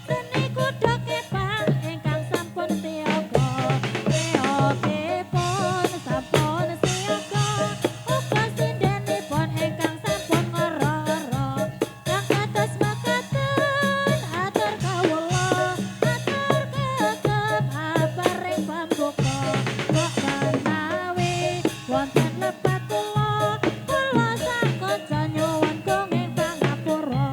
Seni kudu kepang ingkang sampun siaga. Reokipun sampun siaga. Uga sindenipun ingkang sampun ngara-ara. Kang atus mekaten atur kawula. Atur kegem aparing pambuka. Kok menawi wonten lepat kula sak kanca nyuwun kenging pangapura.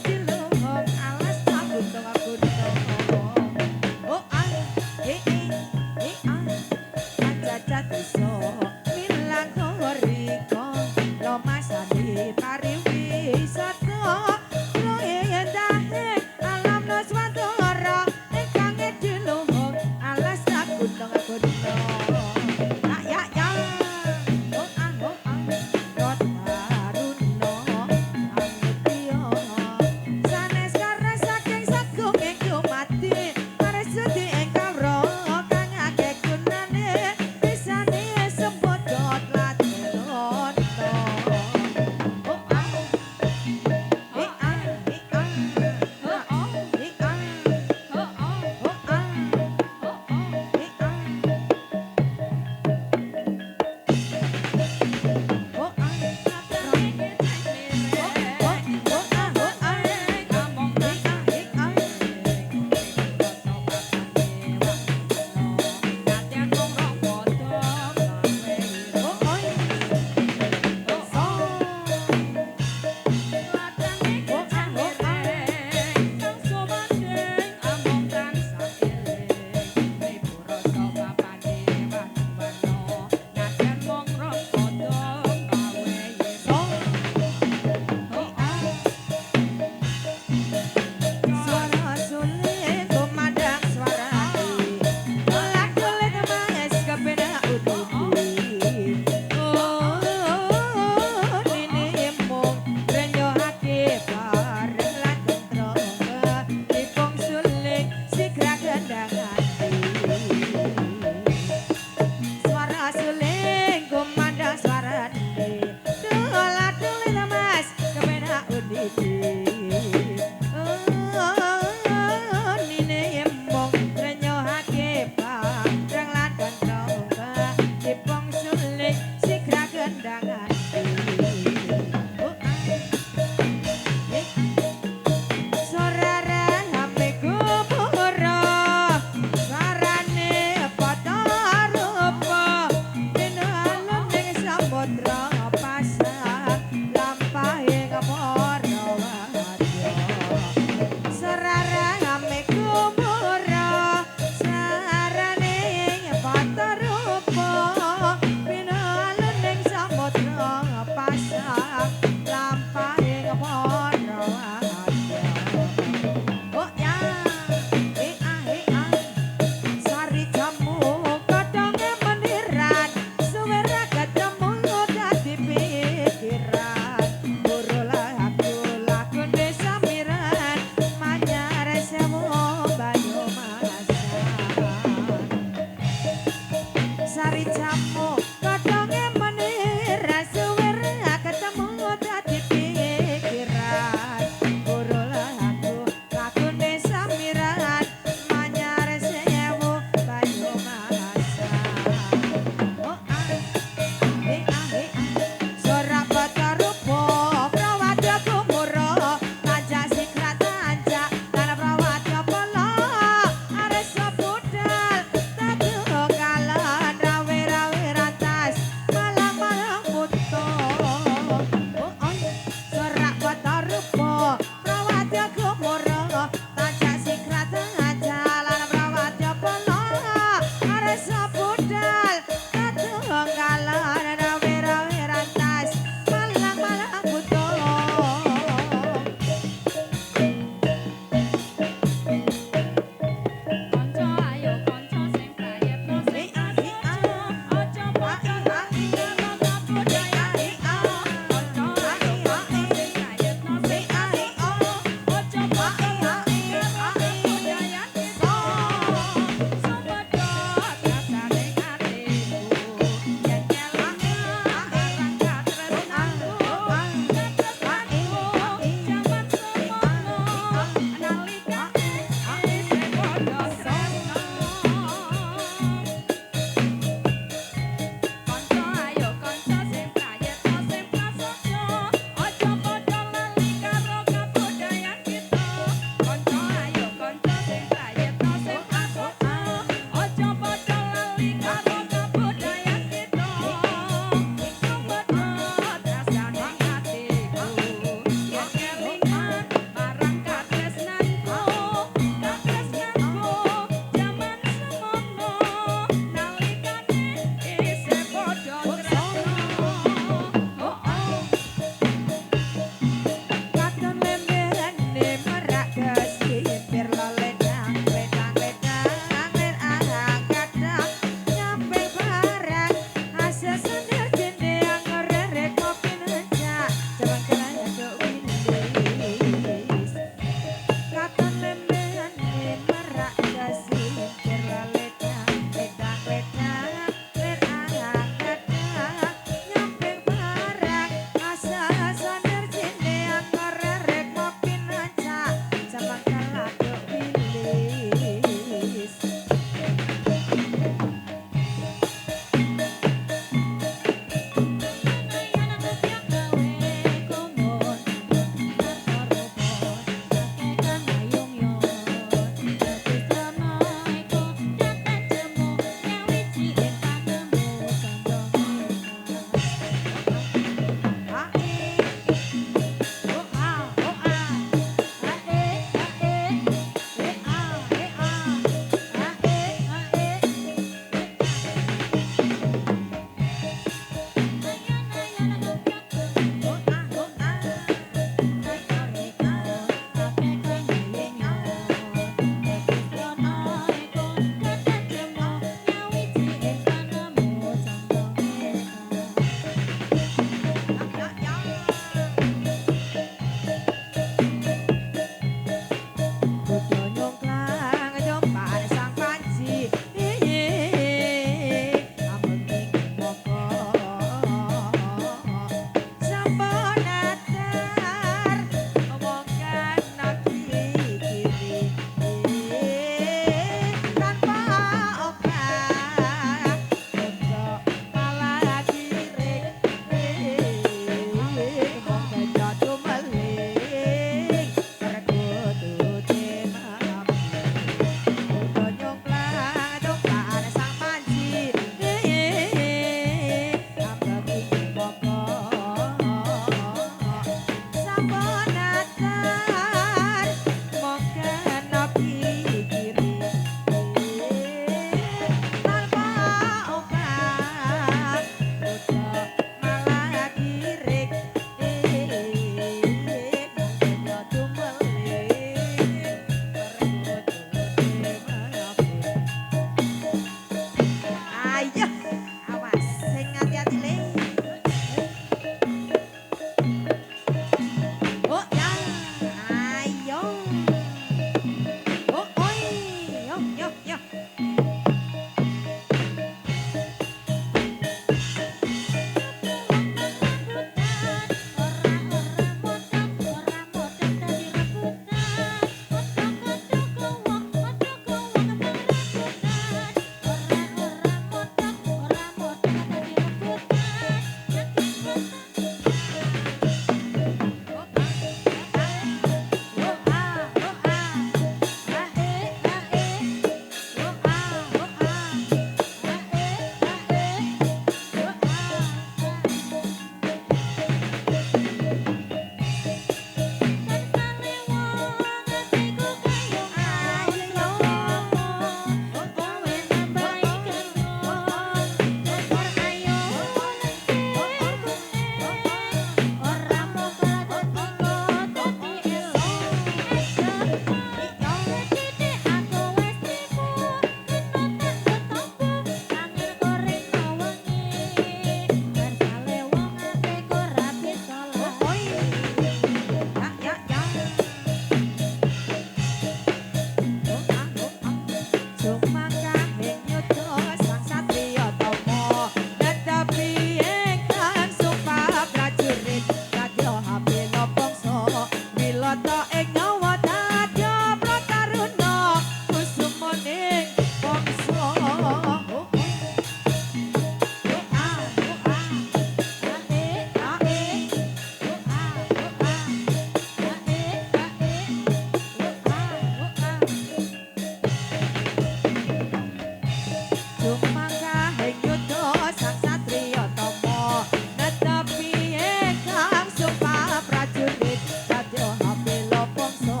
Netepi ingkang sumpah prajurit, kadya hapila bangsa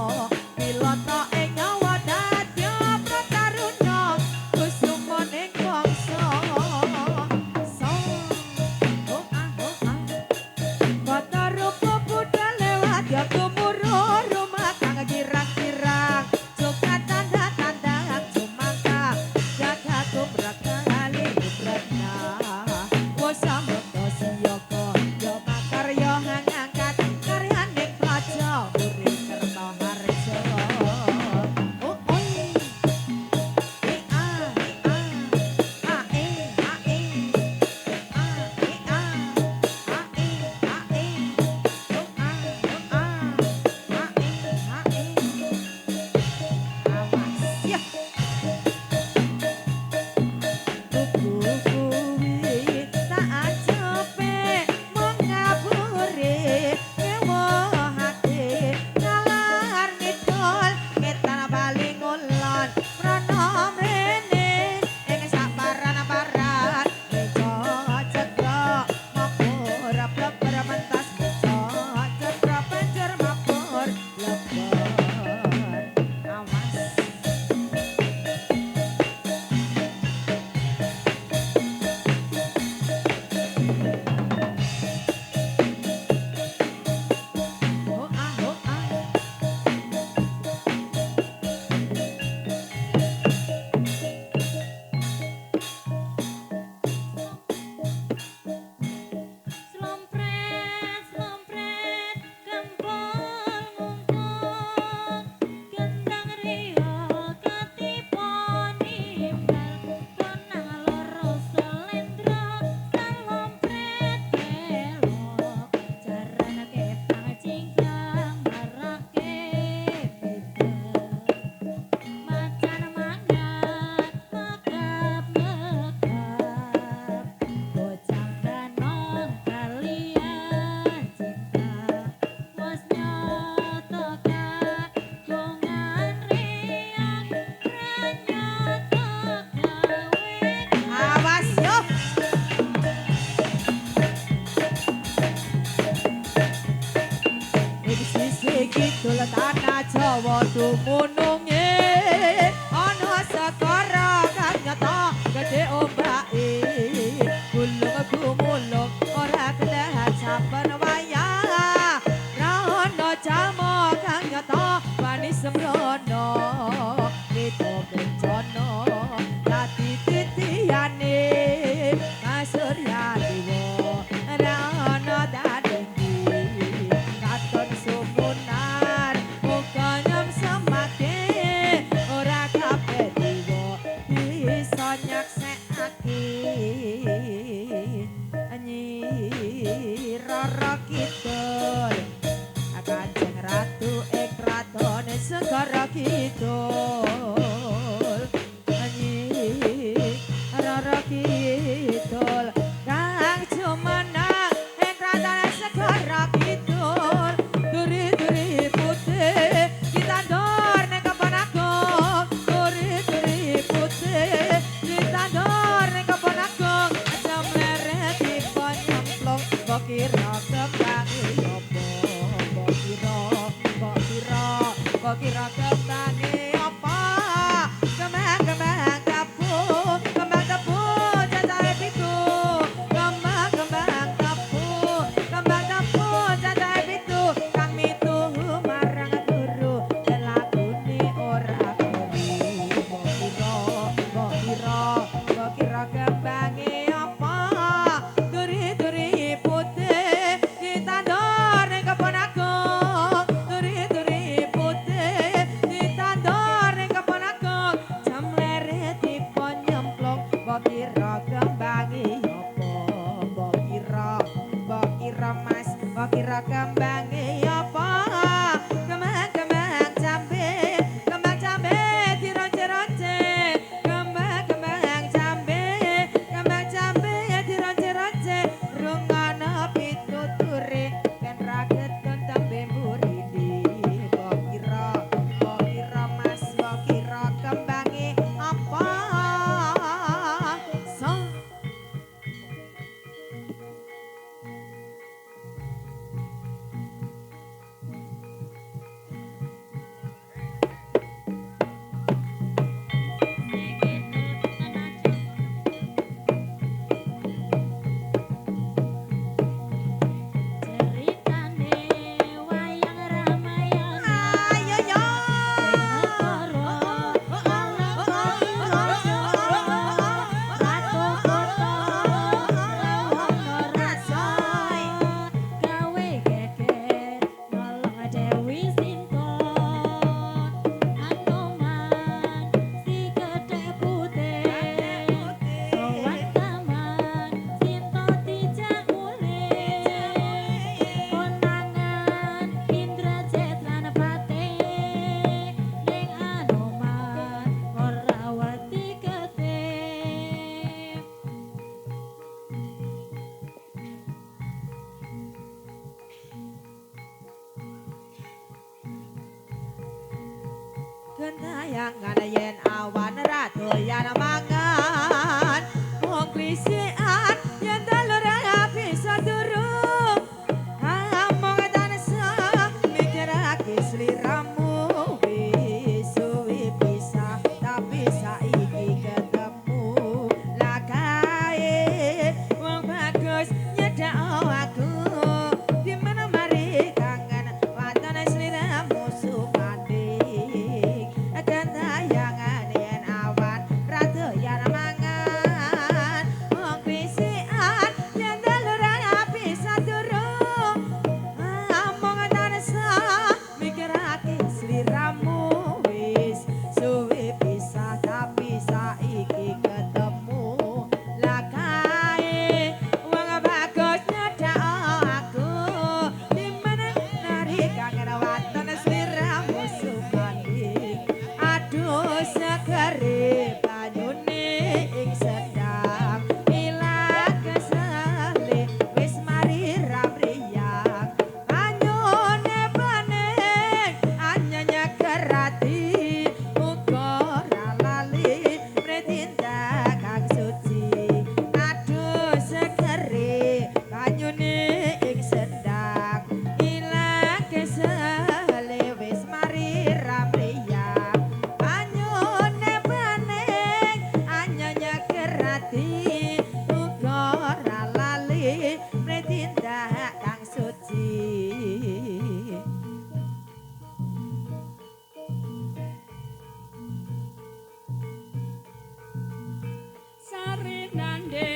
Tanah Jawa dumununge ana segara kang nyata gedhe ombake gulung gumulung ora kedahan saben wayah rana jalma kang nyata wani sembrono kita bencana dadi titiyane Surya Dewa rana dadenggi katon sumunan ora kabeh dewa bisa nyaksekake Nyi Rara Kidul Kanjeng Ratu ing kratone Segara Kidul Nyi Rara Kidul kang jumeneng ing kratone Segara Kidul duri-duri putih ditandur ning kebon agung duri-duri putih ditandur ning kebon agung aja mleret dipon nyemplung mbok kira kembange apa mbok kira kembange apa kembang tebu cacahe pitu kembang tebu cacahe pitu kang mitu marang guru lakune ora keri mbok kira kembange apa duri-duri putih ditandur ning kebon agung duri-duri putih ditandur ning kebon agung jam leret dipon nyemplung mbok kira kembange apa mbok kira mas mbok kira kembange apa kembang jambe dironce-ronce kembang jambe dironce-ronce rungana pituture kan raget tembe mburine mbok kira mas mbok kira kembange apa gentayangan yen awan radoyan mangan wong krisikan yen dalur bisa durung among tansah mikirake slira sliramu wis suwi pisah tapi saiki ketemu lagae wong bagus nyedak aku di mana mari kangen watan sliramu sumadik gentayangan yen awan rada yen mangan wong pisian yen daluran api sadurung among tanasa mikirake sliramu wis suwe pisah tapi saiki ketemu lagae wong bagus nyedak aku di mana nari kangen watan sliramu sumadik aduh segere banyune ing sedang ilang kesale wis mari ramriyang banyune bening anyanya kerati uga ora lali pretindak kang suci aduh segere banyune ing sedang ilang kesale wis mari ramriyang banyune bening anyanya kerati uga ora lali pretindak kang suci. Sarinande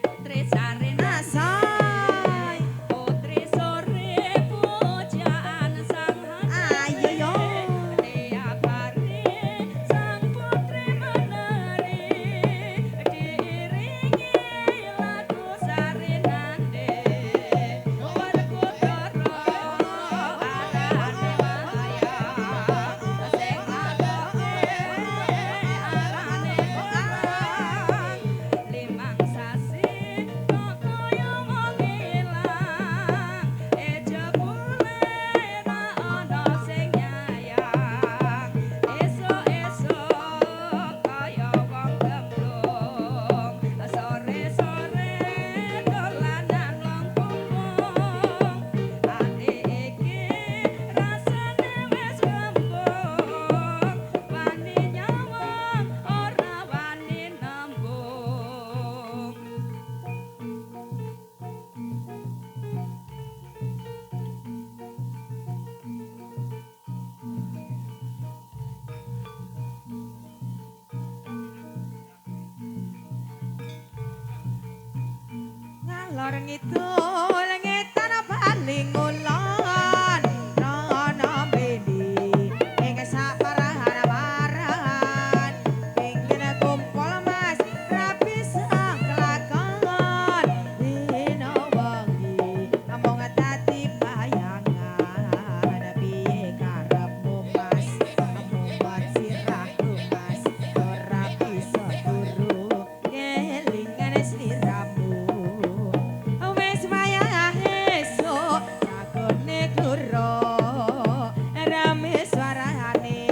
putri Sarina Nasai putri sore pujaan sang ayo yo diabari sang putri menari diiringi lagu Sarinande warga doro arane waya sing adohe arane limang sasi kok kaya wong ilang jebule ra ana sing nyayang esuk-esuk kaya wong gemblung sore-sore dolanan wong kumpung ati iki rasane wis gembung wani nyawang ora wani nembung. ngalor ngidul ngetan paling ngulon rono bedi ing saparahan-parahan pingin kumpul mas rapi sak kelakon dina wengi among dadi bayangan piye karepmu mas mumet sirahku mas ora bisa turu kelingan sliramu wis wayah esuk takone kluro rame suarane